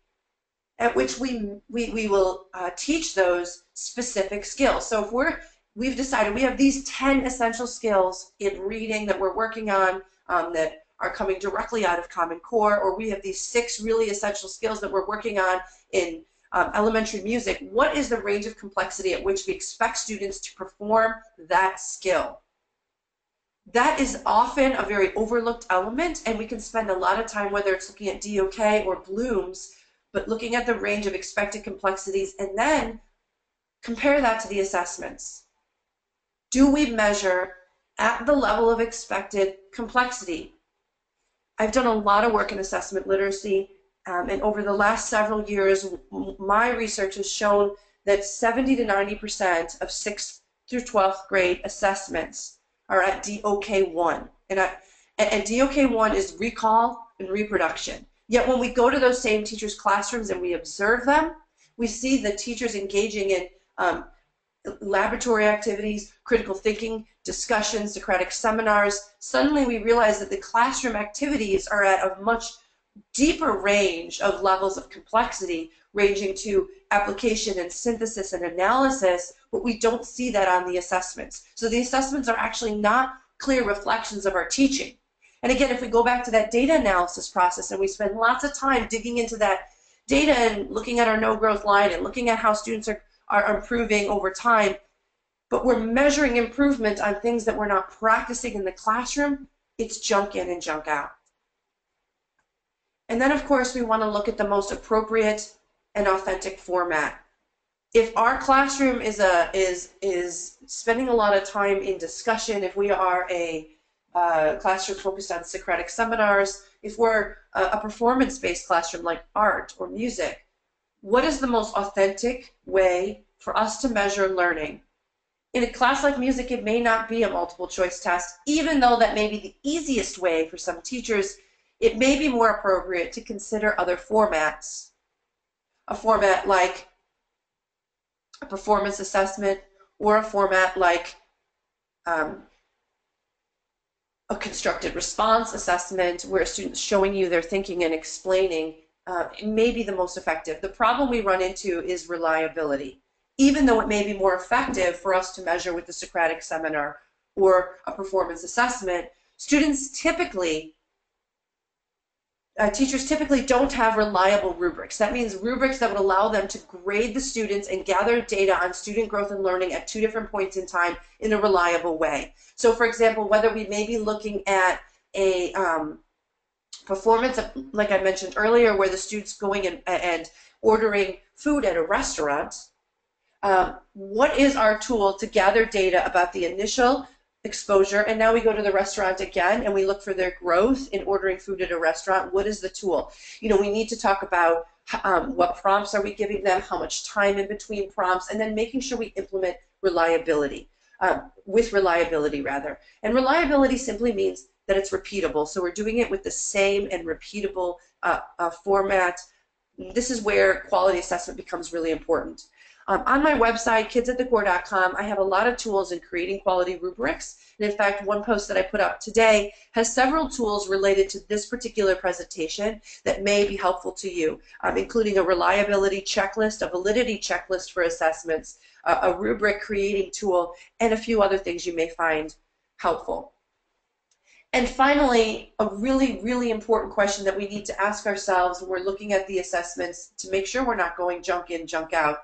at which we will teach those specific skills? So if we've decided we have these 10 essential skills in reading that we're working on that are coming directly out of Common Core, or we have these 6 really essential skills that we're working on in elementary music, what is the range of complexity at which we expect students to perform that skill? That is often a very overlooked element, and we can spend a lot of time, whether it's looking at DOK or Bloom's, but looking at the range of expected complexities and then compare that to the assessments. Do we measure at the level of expected complexity? I've done a lot of work in assessment literacy, and over the last several years, my research has shown that 70 to 90% of 6th through 12th grade assessments are at DOK1. And DOK1 is recall and reproduction. Yet when we go to those same teachers' classrooms and we observe them, we see the teachers engaging in laboratory activities, critical thinking, discussions, Socratic seminars. Suddenly we realize that the classroom activities are at a much deeper range of levels of complexity, ranging to application and synthesis and analysis, but we don't see that on the assessments. So the assessments are actually not clear reflections of our teaching. And again, if we go back to that data analysis process and we spend lots of time digging into that data and looking at our no growth line and looking at how students are improving over time, but we're measuring improvement on things that we're not practicing in the classroom, it's junk in and junk out. And then, of course, we want to look at the most appropriate and authentic format. If our classroom is spending a lot of time in discussion, if we are a classroom focused on Socratic seminars, if we're a performance-based classroom like art or music, what is the most authentic way for us to measure learning? In a class like music, it may not be a multiple choice test, even though that may be the easiest way for some teachers. It may be more appropriate to consider other formats. A format like a performance assessment, or a format like a constructed response assessment where a student's showing you their thinking and explaining. It may be the most effective. The problem we run into is reliability. Even though it may be more effective for us to measure with the Socratic seminar or a performance assessment, teachers typically don't have reliable rubrics. That means rubrics that would allow them to grade the students and gather data on student growth and learning at 2 different points in time in a reliable way. So for example, whether we may be looking at a performance, like I mentioned earlier, where the student's going and ordering food at a restaurant, what is our tool to gather data about the initial exposure, and now we go to the restaurant again and we look for their growth in ordering food at a restaurant? What is the tool? You know, we need to talk about what prompts are we giving them, how much time in between prompts, and then making sure we implement reliability, with reliability rather. And reliability simply means that it's repeatable. So we're doing it with the same and repeatable format. This is where quality assessment becomes really important. On my website, kidsatthecore.com, I have a lot of tools in creating quality rubrics. And in fact, one post that I put up today has several tools related to this particular presentation that may be helpful to you, including a reliability checklist, a validity checklist for assessments, a rubric creating tool, and a few other things you may find helpful. And finally, a really, really important question that we need to ask ourselves when we're looking at the assessments to make sure we're not going junk in, junk out,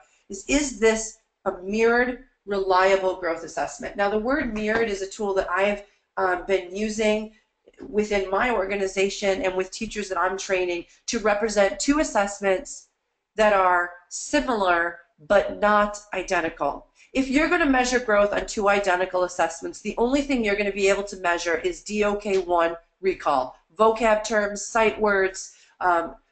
is this a mirrored, reliable growth assessment? Now, the word mirrored is a tool that I've been using within my organization and with teachers that I'm training to represent 2 assessments that are similar but not identical. If you're going to measure growth on 2 identical assessments, the only thing you're going to be able to measure is DOK1 recall, vocab terms, sight words,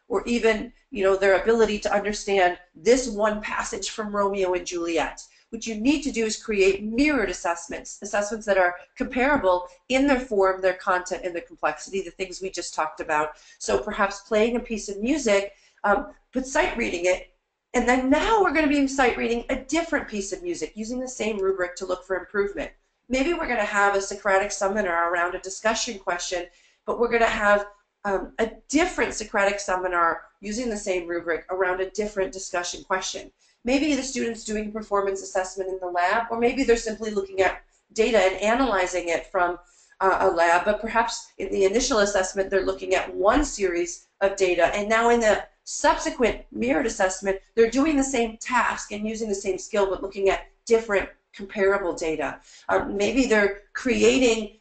or even, you know, their ability to understand this one passage from Romeo and Juliet. What you need to do is create mirrored assessments, assessments that are comparable in their form, their content, and their complexity, the things we just talked about. So perhaps playing a piece of music, but sight reading it And then now we're going to be sight reading a different piece of music using the same rubric to look for improvement. Maybe we're going to have a Socratic seminar around a discussion question, but we're going to have a different Socratic seminar using the same rubric around a different discussion question. Maybe the student's doing performance assessment in the lab, or maybe they're simply looking at data and analyzing it from a lab, but perhaps in the initial assessment they're looking at one series of data, and now in the subsequent mirrored assessment they're doing the same task and using the same skill but looking at different comparable data. Maybe they're creating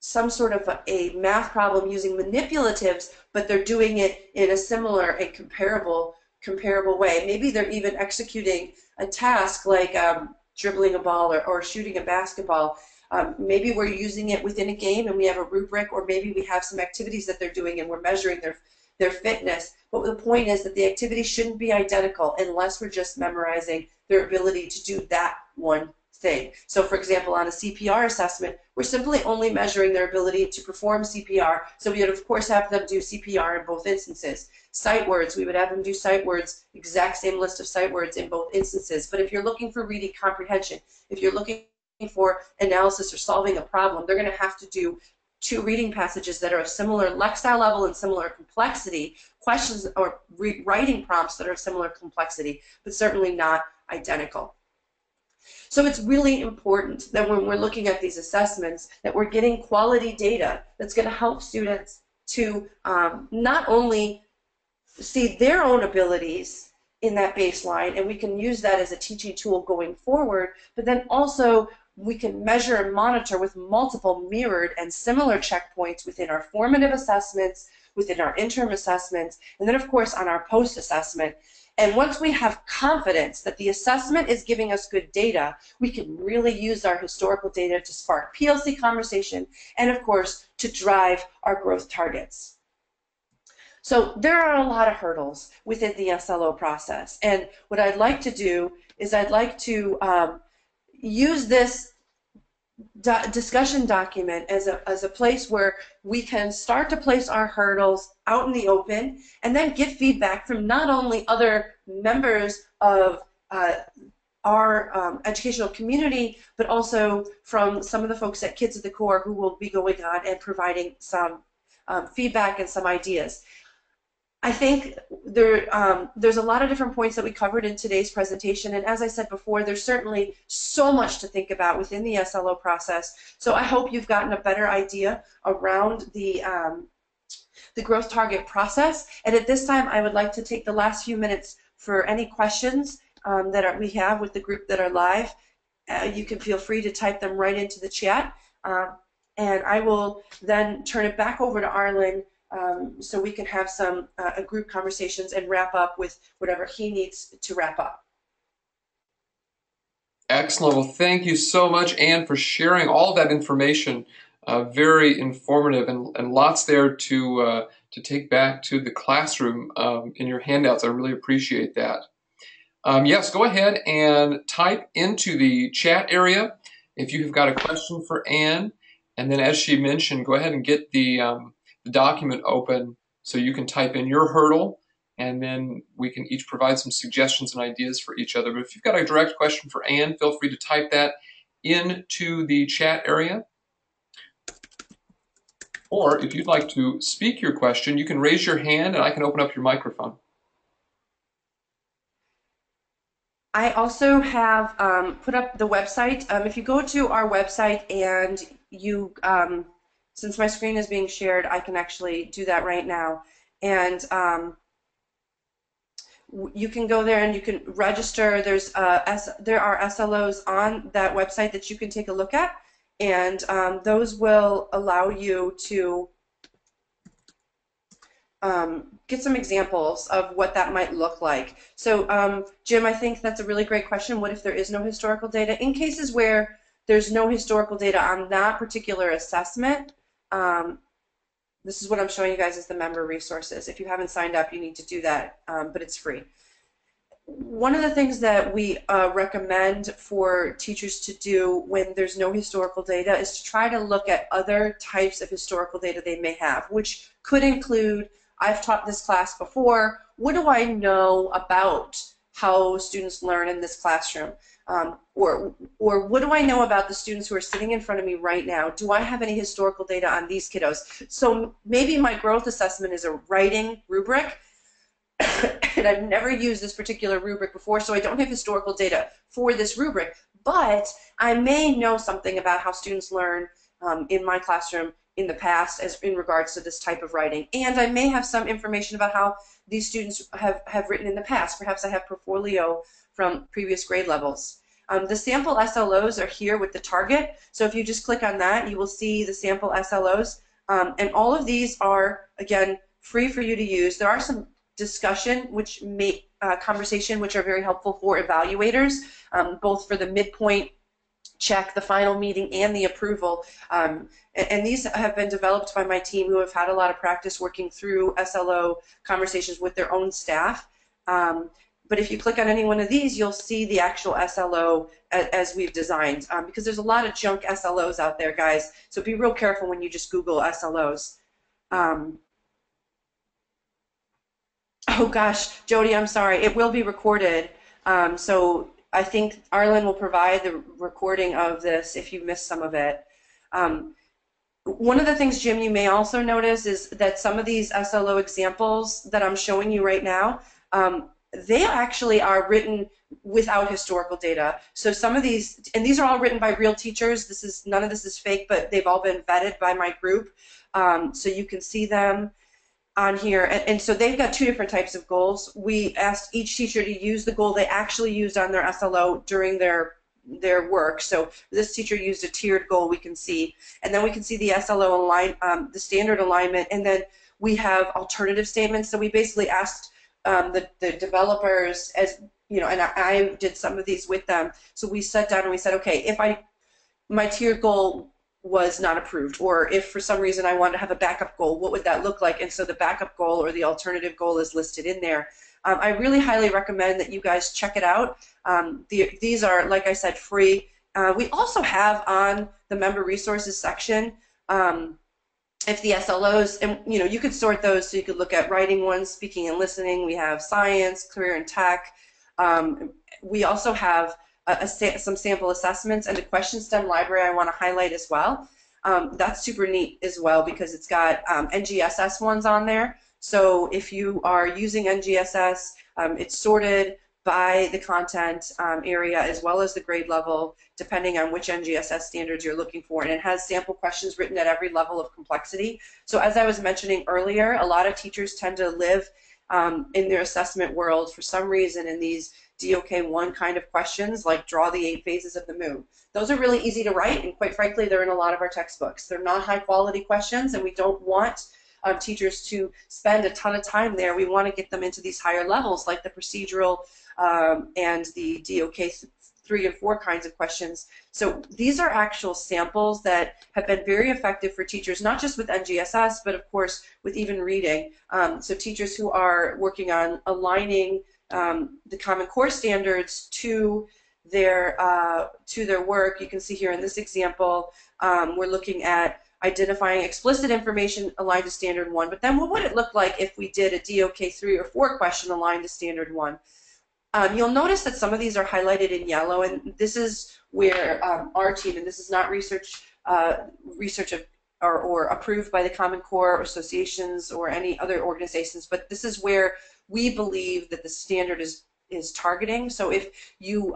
some sort of a math problem using manipulatives, but they're doing it in a similar and comparable way. Maybe they're even executing a task like dribbling a ball or shooting a basketball. Maybe we're using it within a game and we have a rubric, or maybe we have some activities that they're doing and we're measuring their fitness. But the point is that the activities shouldn't be identical unless we're just memorizing their ability to do that one thing. So for example, on a CPR assessment, we're simply only measuring their ability to perform CPR. So we would of course have them do CPR in both instances. Sight words, we would have them do sight words, exact same list of sight words in both instances. But if you're looking for reading comprehension, if you're looking for analysis or solving a problem, they're going to have to do two reading passages that are of similar lexile level and similar complexity, questions or writing prompts that are of similar complexity, but certainly not identical. So it's really important that when we're looking at these assessments that we're getting quality data that's going to help students to not only see their own abilities in that baseline, and we can use that as a teaching tool going forward, but then also we can measure and monitor with multiple mirrored and similar checkpoints within our formative assessments, within our interim assessments, and then of course on our post-assessment. And once we have confidence that the assessment is giving us good data, we can really use our historical data to spark PLC conversation and of course to drive our growth targets. So there are a lot of hurdles within the SLO process, and what I'd like to do is I'd like to use this discussion document as a place where we can start to place our hurdles out in the open and then get feedback from not only other members of our educational community, but also from some of the folks at Kids at the Core who will be going on and providing some feedback and some ideas. I think there's a lot of different points that we covered in today's presentation, and as I said before, there's certainly so much to think about within the SLO process. So I hope you've gotten a better idea around the growth target process. And at this time, I would like to take the last few minutes for any questions that we have with the group that are live. You can feel free to type them right into the chat, and I will then turn it back over to Arlen so we can have some group conversations and wrap up with whatever he needs to wrap up. Excellent. Well, thank you so much, Anne, for sharing all of that information. Very informative and lots there to take back to the classroom in your handouts. I really appreciate that. Yes, go ahead and type into the chat area if you've got a question for Anne. And then as she mentioned, go ahead and get the document open so you can type in your hurdle, and then we can each provide some suggestions and ideas for each other. But if you've got a direct question for Anne, feel free to type that into the chat area. Or if you'd like to speak your question, you can raise your hand and I can open up your microphone. I also have put up the website. If you go to our website and you since my screen is being shared, I can actually do that right now. And you can go there and you can register. There are SLOs on that website that you can take a look at, and those will allow you to get some examples of what that might look like. So Jim, I think that's a really great question. What if there is no historical data? In cases where there's no historical data on that particular assessment, this is what I'm showing you guys as the member resources. If you haven't signed up, you need to do that, but it's free. One of the things that we recommend for teachers to do when there's no historical data is to try to look at other types of historical data they may have, which could include I've taught this class before. What do I know about how students learn in this classroom? Or what do I know about the students who are sitting in front of me right now? Do I have any historical data on these kiddos? So maybe my growth assessment is a writing rubric, and I've never used this particular rubric before, so I don't have historical data for this rubric, but I may know something about how students learn in my classroom in the past as in regards to this type of writing, and I may have some information about how these students have written in the past. Perhaps I have portfolio from previous grade levels. The sample SLOs are here with the target, so if you just click on that, you will see the sample SLOs, and all of these are, again, free for you to use. There are some discussion, conversation, which are very helpful for evaluators, both for the midpoint check, the final meeting, and the approval. And these have been developed by my team, who have had a lot of practice working through SLO conversations with their own staff. But if you click on any one of these, you'll see the actual SLO as we've designed, because there's a lot of junk SLOs out there, guys. So be real careful when you just Google SLOs. Oh gosh, Jody, I'm sorry. It will be recorded. So I think Arlen will provide the recording of this if you missed some of it. One of the things, Jim, you may also notice is that some of these SLO examples that I'm showing you right now, they actually are written without historical data. So some of these, and these are all written by real teachers. None of this is fake, but they've all been vetted by my group. So you can see them on here, and so they've got two different types of goals. We asked each teacher to use the goal they actually used on their SLO during their work. So this teacher used a tiered goal, we can see, and then we can see the SLO the standard alignment, and then we have alternative statements. So we basically asked the developers, as you know, and I did some of these with them. So we sat down and we said, okay, if my tiered goal was not approved, or if for some reason I wanted to have a backup goal, what would that look like? And so the backup goal or the alternative goal is listed in there. I really highly recommend that you guys check it out. These are, like I said, free. We also have on the member resources section, if the SLOs, and you could sort those, so you could look at writing ones, speaking and listening. We have science, career and tech. We also have some sample assessments, and the question stem library I want to highlight as well. That's super neat as well, because it's got NGSS ones on there. So if you are using NGSS, it's sorted by the content area as well as the grade level, depending on which NGSS standards you're looking for, and it has sample questions written at every level of complexity. So as I was mentioning earlier, a lot of teachers tend to live in their assessment world for some reason in these DOK1 kind of questions, like draw the 8 phases of the moon. Those are really easy to write, and quite frankly, they're in a lot of our textbooks. They're not high quality questions, and we don't want teachers to spend a ton of time there. We want to get them into these higher levels, like the procedural and the DOK 3 and 4 kinds of questions. So these are actual samples that have been very effective for teachers, not just with NGSS, but of course with even reading. So teachers who are working on aligning the Common Core standards to their work. You can see here in this example, we're looking at identifying explicit information aligned to Standard 1, but then what would it look like if we did a DOK 3 or 4 question aligned to Standard 1? You'll notice that some of these are highlighted in yellow, and this is where our team, and this is not research or approved by the Common Core associations or any other organizations, but this is where we believe that the standard is targeting. So if you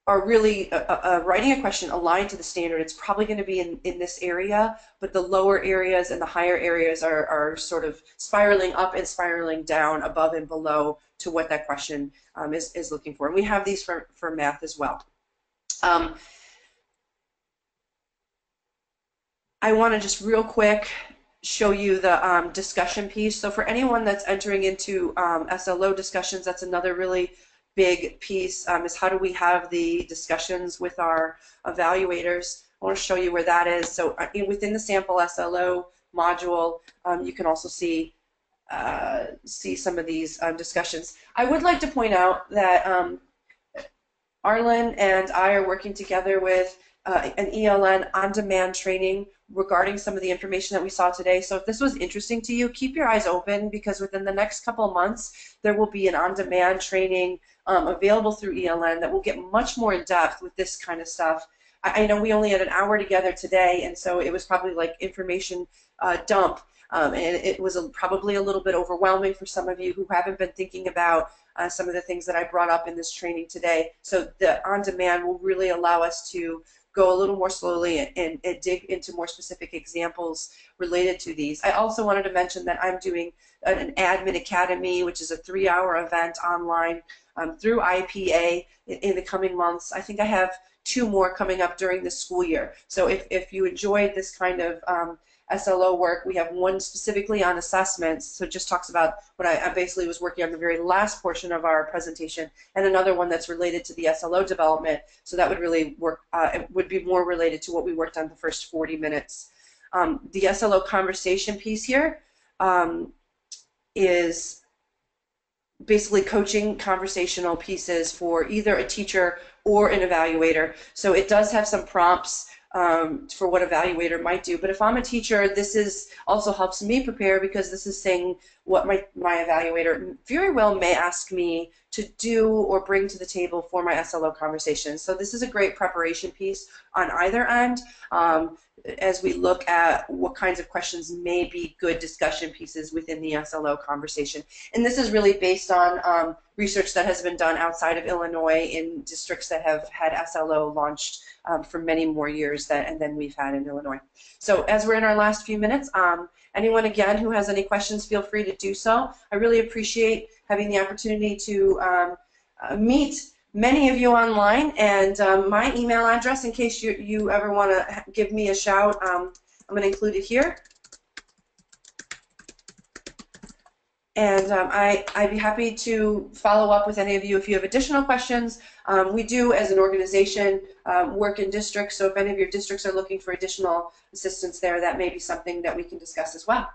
are really writing a question aligned to the standard, it's probably going to be in this area, but the lower areas and the higher areas are sort of spiraling up and spiraling down above and below to what that question is looking for. And we have these for math as well. I want to just real quick show you the discussion piece. So for anyone that's entering into SLO discussions, that's another really big piece, is how do we have the discussions with our evaluators. I want to show you where that is. So within the sample SLO module, you can also see some of these discussions. I would like to point out that Arlen and I are working together with an ELN on-demand training regarding some of the information that we saw today. So if this was interesting to you, keep your eyes open, because within the next couple of months, there will be an on-demand training available through ELN that will get much more in depth with this kind of stuff. I know we only had an hour together today, and so it was probably like information dump. And it was probably a little bit overwhelming for some of you who haven't been thinking about some of the things that I brought up in this training today. So the on-demand will really allow us to go a little more slowly and dig into more specific examples related to these. I also wanted to mention that I'm doing an Admin Academy, which is a 3-hour event online through IPA in the coming months. I think I have 2 more coming up during the school year. So if you enjoyed this kind of SLO work, we have one specifically on assessments, so it just talks about what I basically was working on the very last portion of our presentation, and another one that's related to the SLO development, so that would really work, it would be more related to what we worked on the first 40 minutes. The SLO conversation piece here is basically coaching conversational pieces for either a teacher or an evaluator. So it does have some prompts for what evaluator might do. But if I'm a teacher, this is also helps me prepare, because this is saying what my evaluator very well may ask me to do or bring to the table for my SLO conversation. So this is a great preparation piece on either end as we look at what kinds of questions may be good discussion pieces within the SLO conversation. And this is really based on research that has been done outside of Illinois in districts that have had SLO launched for many more years than we've had in Illinois. So as we're in our last few minutes, anyone again who has any questions, feel free to do so. I really appreciate having the opportunity to meet many of you online, and my email address, in case you ever want to give me a shout, I'm going to include it here. And I'd be happy to follow up with any of you if you have additional questions. We do, as an organization, work in districts, so if any of your districts are looking for additional assistance there, that may be something that we can discuss as well.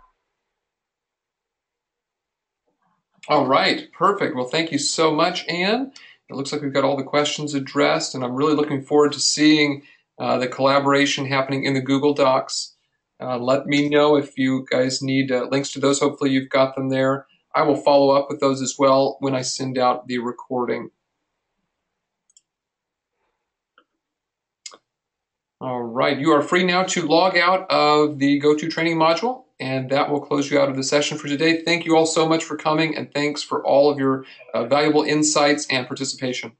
All right, perfect. Well, thank you so much, Anne. It looks like we've got all the questions addressed, and I'm really looking forward to seeing the collaboration happening in the Google Docs. Let me know if you guys need links to those. Hopefully you've got them there. I will follow up with those as well when I send out the recording. All right, you are free now to log out of the Go-To training module, and that will close you out of the session for today. Thank you all so much for coming, and thanks for all of your valuable insights and participation.